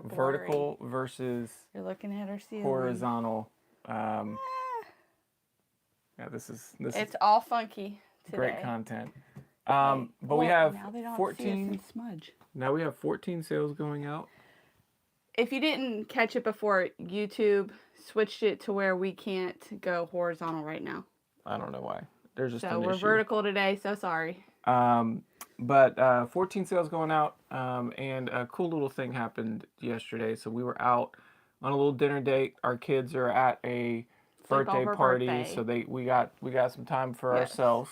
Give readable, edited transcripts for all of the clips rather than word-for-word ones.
blurry. vertical versus You're looking at our ceiling. horizontal. Yeah, this is It's all funky today. great content. But we have now they don't 14. See us in smudge. Now we have 14 sales going out. If you didn't catch it before, YouTube switched it to where we can't go horizontal right now. I don't know why. There's just so we're vertical today. So sorry. But 14 sales going out, and a cool little thing happened yesterday. So we were out on a little dinner date. Our kids are at a birthday party, so we got some time for ourselves.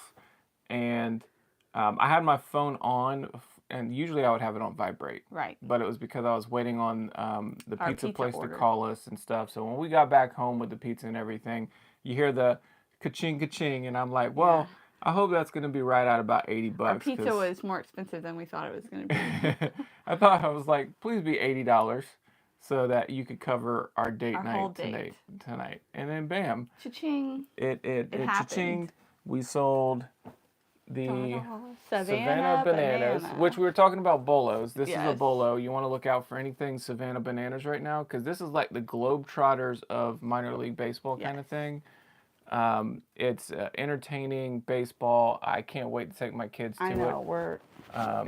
And I had my phone on, and usually I would have it on vibrate. Right. But it was because I was waiting on the pizza place to call us and stuff. So when we got back home with the pizza and everything, you hear the ka-ching, ka-ching, and I'm like, well, I hope that's going to be right at about $80. Our pizza was more expensive than we thought it was going to be. I was like, please be $80 so that you could cover our date night tonight. And then bam. Cha-ching. It cha-chinged. We sold the Savannah Bananas, which we were talking about BOLOs. This is a BOLO. You want to look out for anything Savannah Bananas right now, because this is like the Globetrotters of minor league baseball kind of thing. It's entertaining baseball. I can't wait to take my kids to it. I know, we're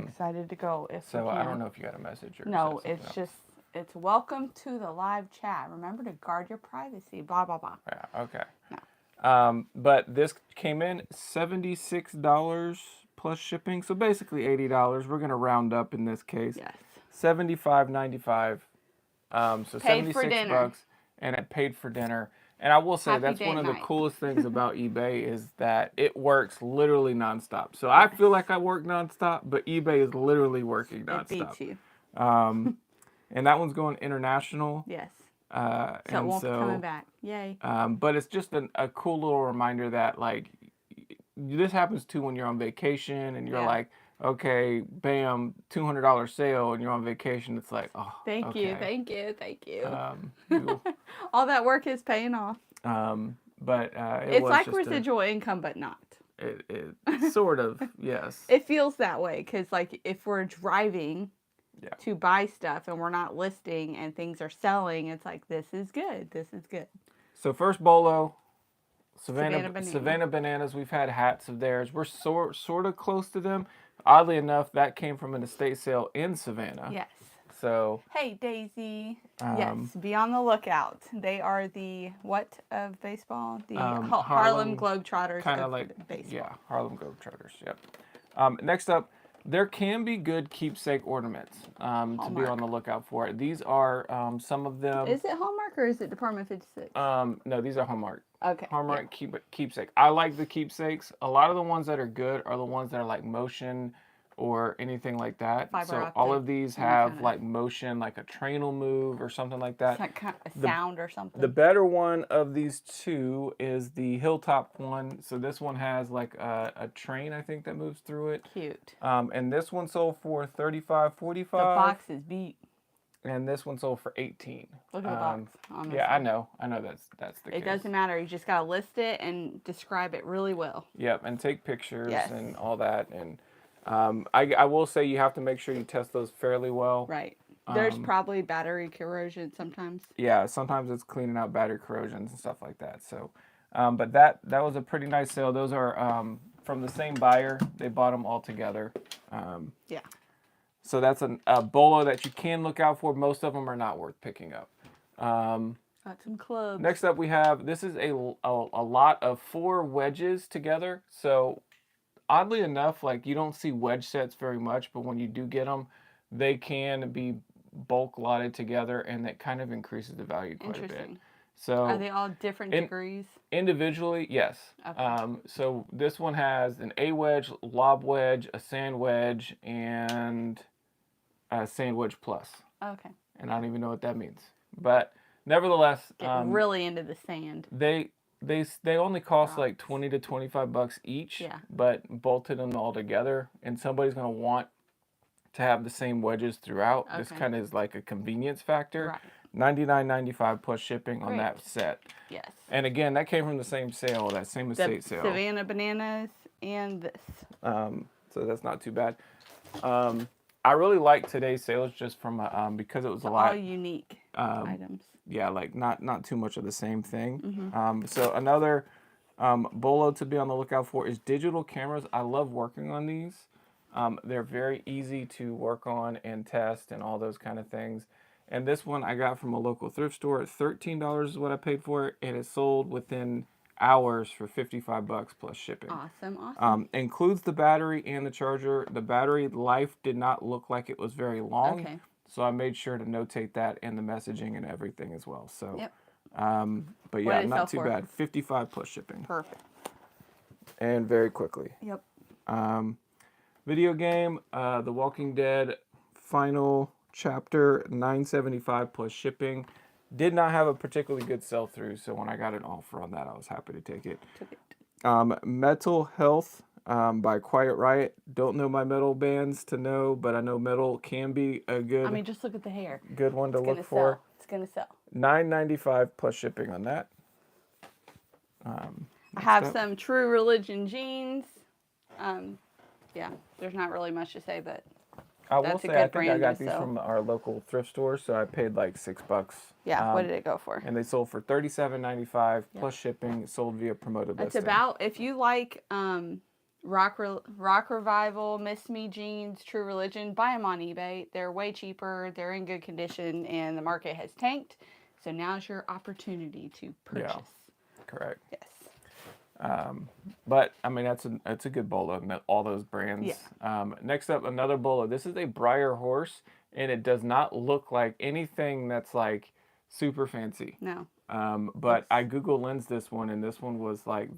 excited to go. So I don't know if you got a message or no. It's just it's welcome to the live chat. Remember to guard your privacy. Blah blah blah. Yeah. Okay. No. But this came in $76 plus shipping, so basically $80. We're gonna round up in this case. Yes. $75.95. So paid $76, and it paid for dinner. And I will say that's one of the coolest things about eBay is that it works literally nonstop. So I feel like I work nonstop, but eBay is literally working nonstop. It beats you. And that one's going international. Yes. So it won't be coming back. Yay. But it's just a cool little reminder that, like, this happens too when you're on vacation and you're like, okay, bam, $200 sale, and you're on vacation. It's like, oh, thank you. All that work is paying off. But it's like residual income, but not. It sort of, yes. It feels that way because, like, if we're driving to buy stuff and we're not listing and things are selling, it's like, this is good. This is good. So first BOLO. Savannah Bananas. We've had hats of theirs. We're sort of close to them. Oddly enough, that came from an estate sale in Savannah. Yes. So. Hey, Daisy. Yes, be on the lookout. They are the what of baseball? The Harlem Globetrotters kind of like baseball. Yeah, Harlem Globetrotters. Yep. Next up, there can be good keepsake ornaments to be on the lookout for. These are some of them. Is it Hallmark or is it Department 56? No, these are Hallmark. Okay. Hallmark keepsake. I like the keepsakes. A lot of the ones that are good are the ones that are like motion or anything like that. So all of these have like motion, like a train will move or something like that. It's like kind of a sound or something. The better one of these two is the Hilltop one. So this one has like a train, I think, that moves through it. Cute. And this one sold for $35.45. The box is beat. And this one sold for $18. Look at the box. Honestly. Yeah, I know that's the case. It doesn't matter. You just gotta list it and describe it really well. Yep, and take pictures and all that. And I will say you have to make sure you test those fairly well. Right. There's probably battery corrosion sometimes. Yeah, sometimes it's cleaning out battery corrosions and stuff like that. So, but that was a pretty nice sale. Those are from the same buyer. They bought them all together. Yeah. So that's a BOLO that you can look out for. Most of them are not worth picking up. Got some clubs. Next up we have, this is a lot of 4 wedges together. So oddly enough, like, you don't see wedge sets very much, but when you do get them, they can be bulk lotted together, and that kind of increases the value quite a bit. So are they all different degrees? Individually, yes. Okay. So this one has an A wedge, lob wedge, a sand wedge, and a sand wedge plus. Okay. And I don't even know what that means, but nevertheless, get really into the sand. They only cost like $20 to $25 each. Yeah. But bolted them all together, and somebody's gonna want to have the same wedges throughout. Okay. This kind of is like a convenience factor. Right. $99.95 plus shipping on that set. Yes. And again, that came from the same sale, that same estate sale. Savannah Bananas and this. So that's not too bad. I really like today's sales just from because it was a lot all unique items. Yeah, like not too much of the same thing. So another bolo to be on the lookout for is digital cameras. I love working on these. They're very easy to work on and test and all those kind of things. And this one I got from a local thrift store. $13 is what I paid for it, and it sold within hours for $55 plus shipping. Awesome. Includes the battery and the charger. The battery life did not look like it was very long. Okay. So I made sure to notate that in the messaging and everything as well. So, yep. But yeah, not too bad. 55 plus shipping. Perfect. And very quickly. Yep. Video game, The Walking Dead final chapter, $9.75 plus shipping. Did not have a particularly good sell through, so when I got an offer on that, I was happy to take it. Took it. Metal Health by Quiet Riot. Don't know my metal bands to know, but I know metal can be a good. I mean, just look at the hair. Good one to look for. It's gonna sell. $9.95 plus shipping on that. I have some True Religion jeans. Yeah, there's not really much to say, but I will say I think I got these from our local thrift store, so I paid like $6. Yeah, what did it go for? And they sold for $37.95 plus shipping. Sold via promoted listing. It's about, if you like Rock Revival, Miss Me jeans, True Religion, buy them on eBay. They're way cheaper. They're in good condition, and the market has tanked. So now's your opportunity to purchase. Yeah, correct. Yes. But I mean that's a good bolo. All those brands. Yeah. Next up, another bolo. This is a Briar horse, and it does not look like anything that's like super fancy. No. But I Google Lens this one, and this one was like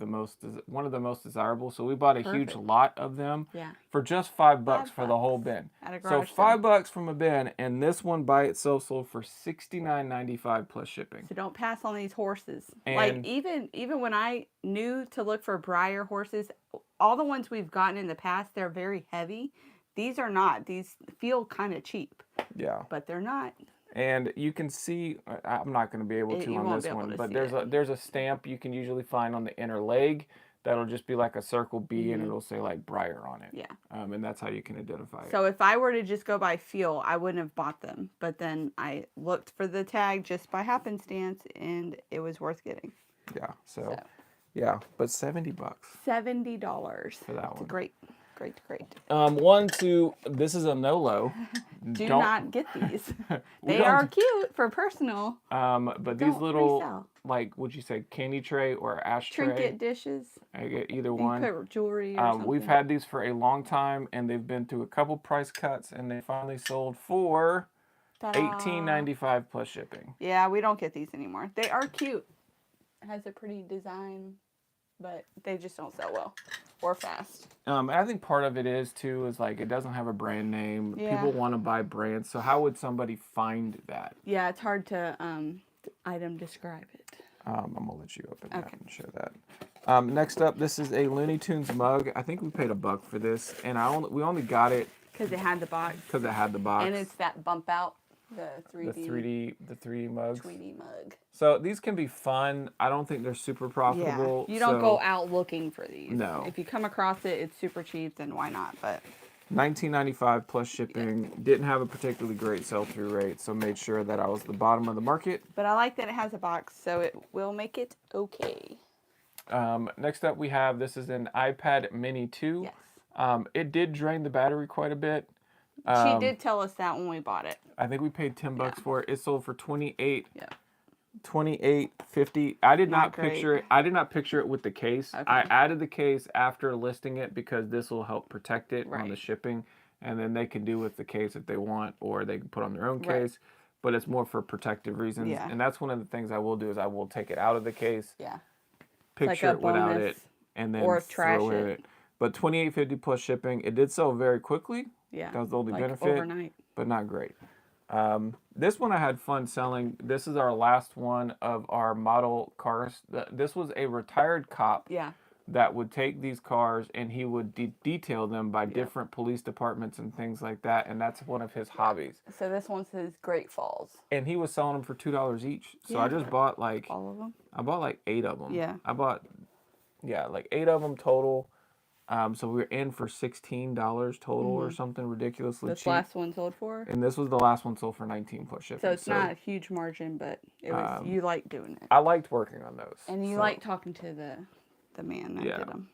one of the most desirable. So we bought a huge lot of them for just $5 for the whole bin. So $5 from a bin, and this one by itself sold for $69.95 plus shipping. So don't pass on these horses. And like even when I knew to look for Briar horses, all the ones we've gotten in the past, they're very heavy. These are not. These feel kind of cheap. Yeah. But they're not. And you can see, I'm not going to be able to on this one, but there's a stamp you can usually find on the inner leg that'll just be like a circle B, and it'll say like Briar on it. Yeah. And that's how you can identify it. So if I were to just go by feel, I wouldn't have bought them. But then I looked for the tag just by happenstance, and it was worth getting. Yeah. So. Yeah, but $70. $70 for that That's one. Great. This is a no-lo. Do not get these. They are cute for personal. But these little, like, would you say candy tray or ashtray? Trinket dishes. I get either one. Put jewelry or something. We've had these for a long time, and they've been through a couple price cuts, and they finally sold for $18.95 plus shipping. Yeah, we don't get these anymore. They are cute. It has a pretty design, but they just don't sell well or fast. And I think part of it is like it doesn't have a brand name. Yeah. People want to buy brands, so how would somebody find that? Yeah, it's hard to item describe it. I'm gonna let you open that and show that. Next up, this is a Looney Tunes mug. I think we paid $1 for this, and we only got it because it had the box. And it's that bump out. The 3D mugs. Tweety mug. So these can be fun. I don't think they're super profitable. Yeah. You don't go out looking for these. No. If you come across it, it's super cheap, then why not? But $19.95 plus shipping. Yeah. Didn't have a particularly great sell-through rate, so made sure that I was the bottom of the market. But I like that it has a box, so it will make it okay. Next up we have, this is an iPad Mini 2. Yes. It did drain the battery quite a bit. She did tell us that when we bought it. I think we paid $10 for it. It sold for $28. Yeah. $28.50. I did not picture it. I did not picture it with the case. Okay. I added the case after listing it because this will help protect it on the shipping, and then they can do with the case if they want, or they can put on their own case. But it's more for protective reasons. Yeah. And that's one of the things I will do is I will take it out of the case. Yeah. Picture it without it, and then throw it. But $28.50 plus shipping. It did sell very quickly. Yeah. That was the only benefit. Overnight. But not great. This one I had fun selling. This is our last one of our model cars. This was a retired cop that would take these cars and he would detail them by different police departments and things like that. And that's one of his hobbies. So this one says Great Falls. And he was selling them for $2 each. So I just bought all of them. I bought like 8 of them. Yeah. I bought like 8 of them total. So we were in for $16 total or something ridiculously cheap. This last one sold for? And this was the last one sold for 19 plus shipping. So it's not a huge margin, but it was you like doing it. I liked working on those. And you like talking to the man that did them.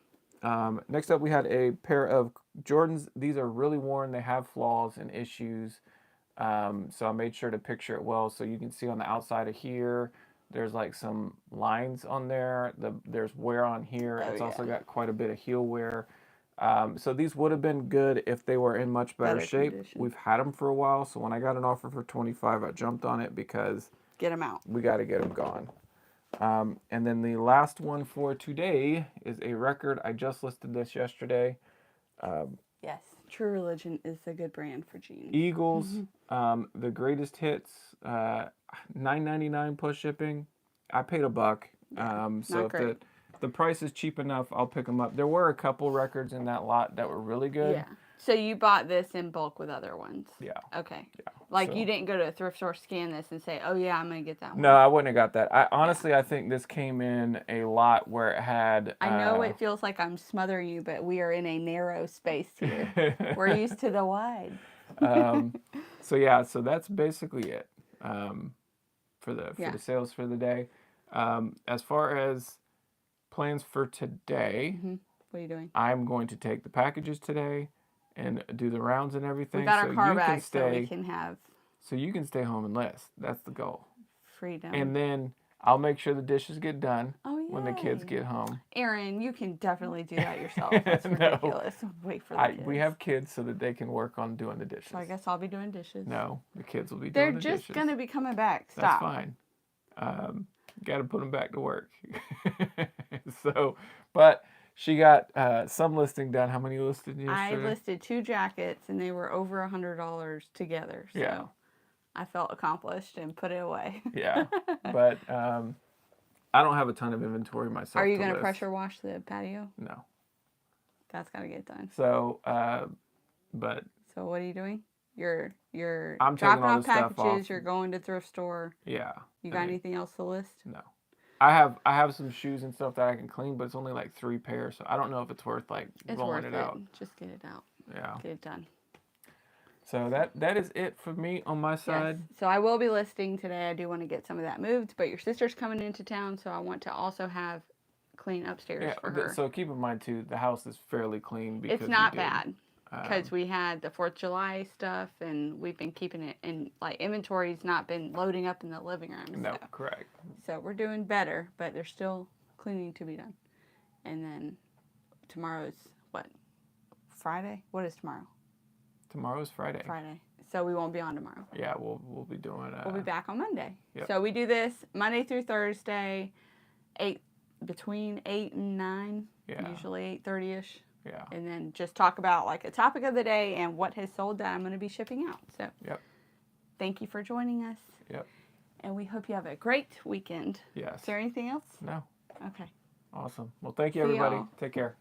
Next up, we had a pair of Jordans. These are really worn. They have flaws and issues. So I made sure to picture it well. So you can see on the outside of here, there's like some lines on there. There's wear on here. It's also got quite a bit of heel wear. So these would have been good if they were in much better shape. Condition. We've had them for a while. So when I got an offer for $25, I jumped on it because get them out. We got to get them gone. And then the last one for today is a record. I just listed this yesterday. Yes, True Religion is a good brand for jeans. Eagles, the greatest hits, $9.99 plus shipping. I paid $1. So if the price is cheap enough, I'll pick them up. There were a couple records in that lot that were really good. Yeah. So you bought this in bulk with other ones? Yeah. Okay. Yeah. Like you didn't go to a thrift store, scan this, and say, oh, yeah, I'm going to get that one. No, I wouldn't have got that. I think this came in a lot where it had... I know it feels like I'm smothering you, but we are in a narrow space here. We're used to the wide. So that's basically it for the sales for the day. As far as plans for today... What are you doing? I'm going to take the packages today and do the rounds and everything. We got our car back so we can have... So you can stay home and list. That's the goal. Freedom. And then I'll make sure the dishes get done when the kids get home. Aaron, you can definitely do that yourself. That's ridiculous. Wait for the kids. We have kids so that they can work on doing the dishes. So I guess I'll be doing dishes. No, the kids will be doing the dishes. They're just going to be coming back. Stop. That's fine. Got to put them back to work. But... She got some listing done. How many listed yesterday? I listed 2 jackets, and they were over $100 together. So I felt accomplished and put it away. Yeah, but I don't have a ton of inventory myself. Are you going to pressure wash the patio? No. That's got to get done. So, So what are you doing? You're I'm dropping all off packages. You're going to thrift store. Yeah. You got anything else to list? No. I have some shoes and stuff that I can clean, but it's only like 3 pairs, so I don't know if it's worth rolling it out. Just get it out. Yeah. Get it done. So that is it for me on my side. Yes. So I will be listing today. I do want to get some of that moved, but your sister's coming into town, so I want to also have clean upstairs for her. So keep in mind too, the house is fairly clean because it's not bad. Because we had the 4th of July stuff, and we've been keeping it in, inventory's not been loading up in the living room. No, correct. So we're doing better, but there's still cleaning to be done. And then tomorrow's, what, Friday? What is tomorrow? Tomorrow's Friday. Friday. So we won't be on tomorrow. Yeah, we'll be doing... we'll be back on Monday. Yep. So we do this Monday through Thursday, between 8 and 9, usually 8:30ish. Yeah. And then just talk about a topic of the day and what has sold that I'm going to be shipping out. So thank you for joining us. Yep. And we hope you have a great weekend. Yes. Is there anything else? No. Okay. Awesome. Well, thank you, everybody. Take care.